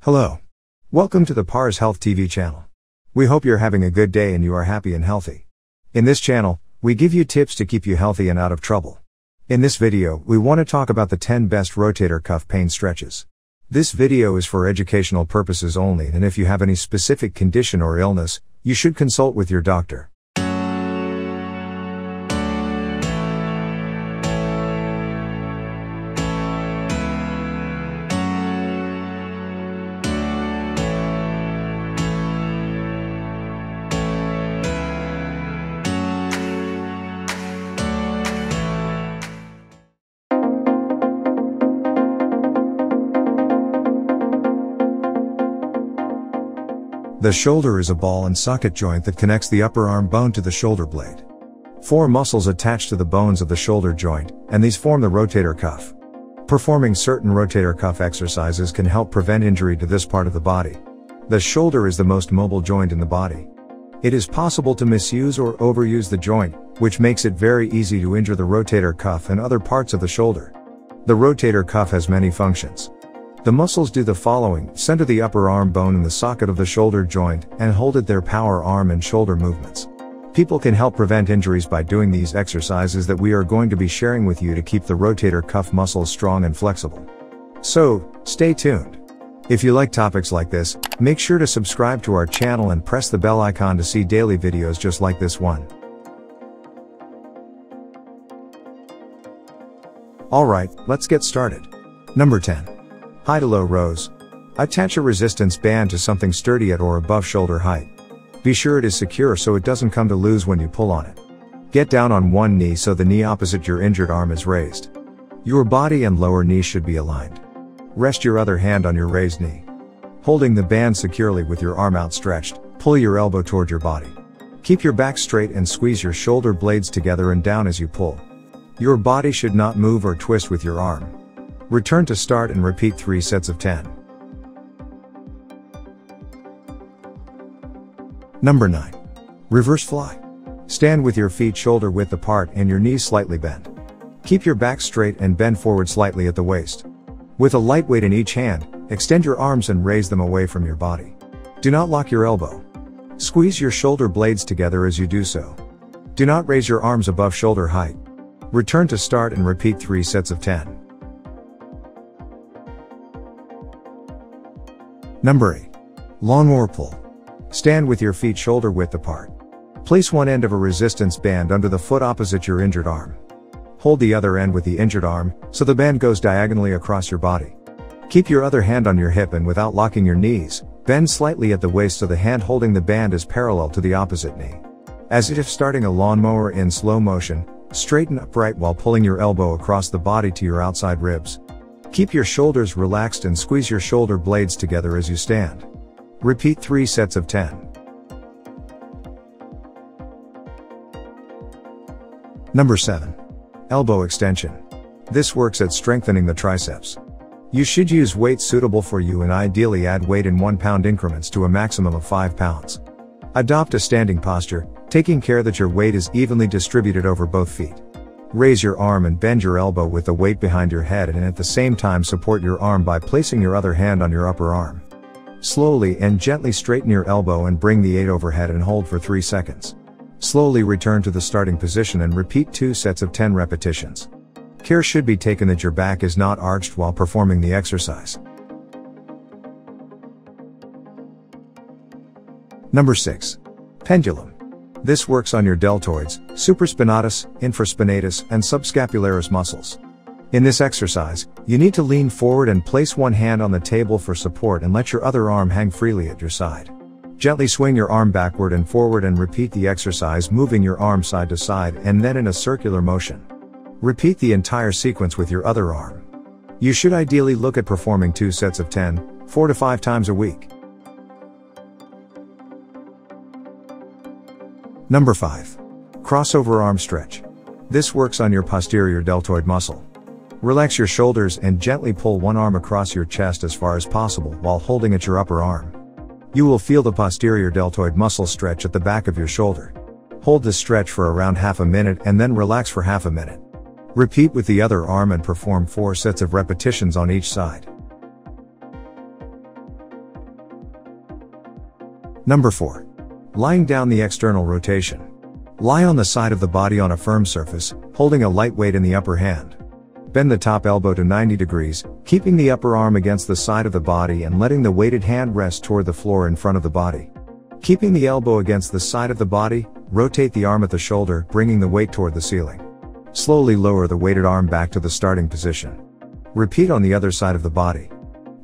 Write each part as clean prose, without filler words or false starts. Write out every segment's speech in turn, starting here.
Hello. Welcome to the Pars Health TV channel. We hope you're having a good day and you are happy and healthy. In this channel, we give you tips to keep you healthy and out of trouble. In this video, we want to talk about the 10 best rotator cuff pain stretches. This video is for educational purposes only, and if you have any specific condition or illness, you should consult with your doctor. The shoulder is a ball and socket joint that connects the upper arm bone to the shoulder blade. 4 muscles attach to the bones of the shoulder joint, and these form the rotator cuff. Performing certain rotator cuff exercises can help prevent injury to this part of the body. The shoulder is the most mobile joint in the body. It is possible to misuse or overuse the joint, which makes it very easy to injure the rotator cuff and other parts of the shoulder. The rotator cuff has many functions. The muscles do the following: center the upper arm bone in the socket of the shoulder joint, and hold it there. Power arm and shoulder movements. People can help prevent injuries by doing these exercises that we are going to be sharing with you to keep the rotator cuff muscles strong and flexible. So, stay tuned. If you like topics like this, make sure to subscribe to our channel and press the bell icon to see daily videos just like this one. Alright, let's get started. Number 10. High to low rows. Attach a resistance band to something sturdy at or above shoulder height. Be sure it is secure so it doesn't come to loose when you pull on it. Get down on one knee so the knee opposite your injured arm is raised. Your body and lower knee should be aligned. Rest your other hand on your raised knee. Holding the band securely with your arm outstretched, pull your elbow toward your body. Keep your back straight and squeeze your shoulder blades together and down as you pull. Your body should not move or twist with your arm. Return to start and repeat 3 sets of 10. Number 9. Reverse fly. Stand with your feet shoulder width apart and your knees slightly bent. Keep your back straight and bend forward slightly at the waist. With a light weight in each hand, extend your arms and raise them away from your body. Do not lock your elbow. Squeeze your shoulder blades together as you do so. Do not raise your arms above shoulder height. Return to start and repeat 3 sets of 10. Number 8. Lawnmower pull. Stand with your feet shoulder width apart. Place one end of a resistance band under the foot opposite your injured arm. Hold the other end with the injured arm, so the band goes diagonally across your body. Keep your other hand on your hip and without locking your knees, bend slightly at the waist so the hand holding the band is parallel to the opposite knee. As if starting a lawnmower in slow motion, straighten upright while pulling your elbow across the body to your outside ribs. Keep your shoulders relaxed and squeeze your shoulder blades together as you stand. Repeat 3 sets of 10. Number 7. Elbow extension. This works at strengthening the triceps. You should use weight suitable for you and ideally add weight in 1 pound increments to a maximum of 5 pounds. Adopt a standing posture, taking care that your weight is evenly distributed over both feet. Raise your arm and bend your elbow with the weight behind your head, and at the same time support your arm by placing your other hand on your upper arm. Slowly and gently straighten your elbow and bring the 8 overhead and hold for 3 seconds. Slowly return to the starting position and repeat 2 sets of 10 repetitions. Care should be taken that your back is not arched while performing the exercise. Number 6. Pendulum. This works on your deltoids, supraspinatus, infraspinatus, and subscapularis muscles. In this exercise, you need to lean forward and place one hand on the table for support and let your other arm hang freely at your side. Gently swing your arm backward and forward and repeat the exercise, moving your arm side to side and then in a circular motion. Repeat the entire sequence with your other arm. You should ideally look at performing 2 sets of 10, 4 to 5 times a week. Number 5. Crossover arm stretch. This works on your posterior deltoid muscle. Relax your shoulders and gently pull one arm across your chest as far as possible while holding at your upper arm. You will feel the posterior deltoid muscle stretch at the back of your shoulder. Hold this stretch for around half a minute and then relax for half a minute. Repeat with the other arm and perform 4 sets of repetitions on each side. Number 4. Lying down, the external rotation. Lie on the side of the body on a firm surface, holding a light weight in the upper hand. Bend the top elbow to 90 degrees, keeping the upper arm against the side of the body and letting the weighted hand rest toward the floor in front of the body. Keeping the elbow against the side of the body, rotate the arm at the shoulder, bringing the weight toward the ceiling. Slowly lower the weighted arm back to the starting position. Repeat on the other side of the body.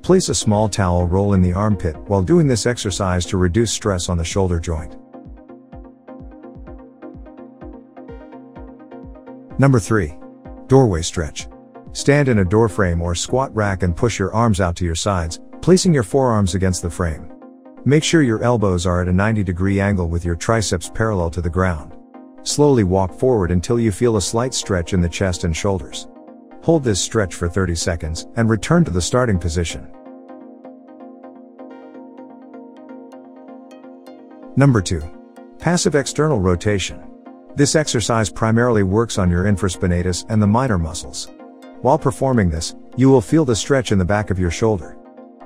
Place a small towel roll in the armpit while doing this exercise to reduce stress on the shoulder joint. Number 3. Doorway stretch. Stand in a door frame or squat rack and push your arms out to your sides, placing your forearms against the frame. Make sure your elbows are at a 90-degree angle with your triceps parallel to the ground. Slowly walk forward until you feel a slight stretch in the chest and shoulders. Hold this stretch for 30 seconds and return to the starting position. Number 2. Passive external rotation. This exercise primarily works on your infraspinatus and the minor muscles. While performing this, you will feel the stretch in the back of your shoulder.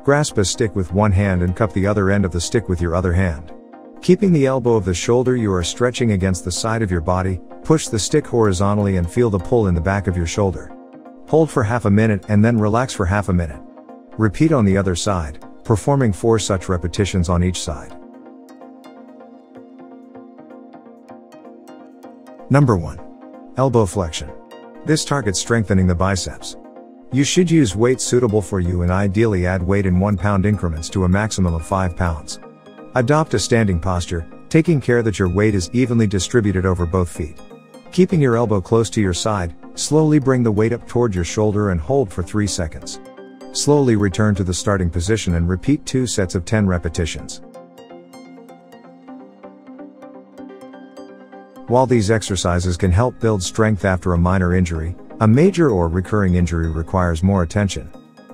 Grasp a stick with one hand and cup the other end of the stick with your other hand. Keeping the elbow of the shoulder you are stretching against the side of your body, push the stick horizontally and feel the pull in the back of your shoulder. Hold for half a minute and then relax for half a minute. Repeat on the other side, performing 4 such repetitions on each side. Number 1. Elbow flexion. This targets strengthening the biceps. You should use weights suitable for you and ideally add weight in 1 pound increments to a maximum of 5 pounds. Adopt a standing posture, taking care that your weight is evenly distributed over both feet. Keeping your elbow close to your side, slowly bring the weight up toward your shoulder and hold for 3 seconds. Slowly return to the starting position and repeat 2 sets of 10 repetitions. While these exercises can help build strength after a minor injury, a major or recurring injury requires more attention.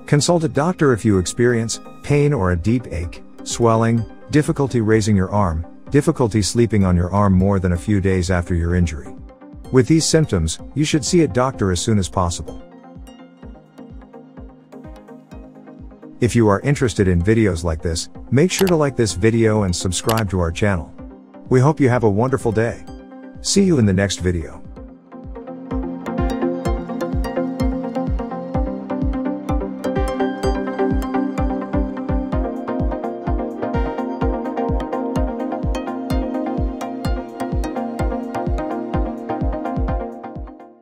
Consult a doctor if you experience pain or a deep ache, swelling, difficulty raising your arm, difficulty sleeping on your arm more than a few days after your injury. With these symptoms, you should see a doctor as soon as possible. If you are interested in videos like this, make sure to like this video and subscribe to our channel. We hope you have a wonderful day. See you in the next video.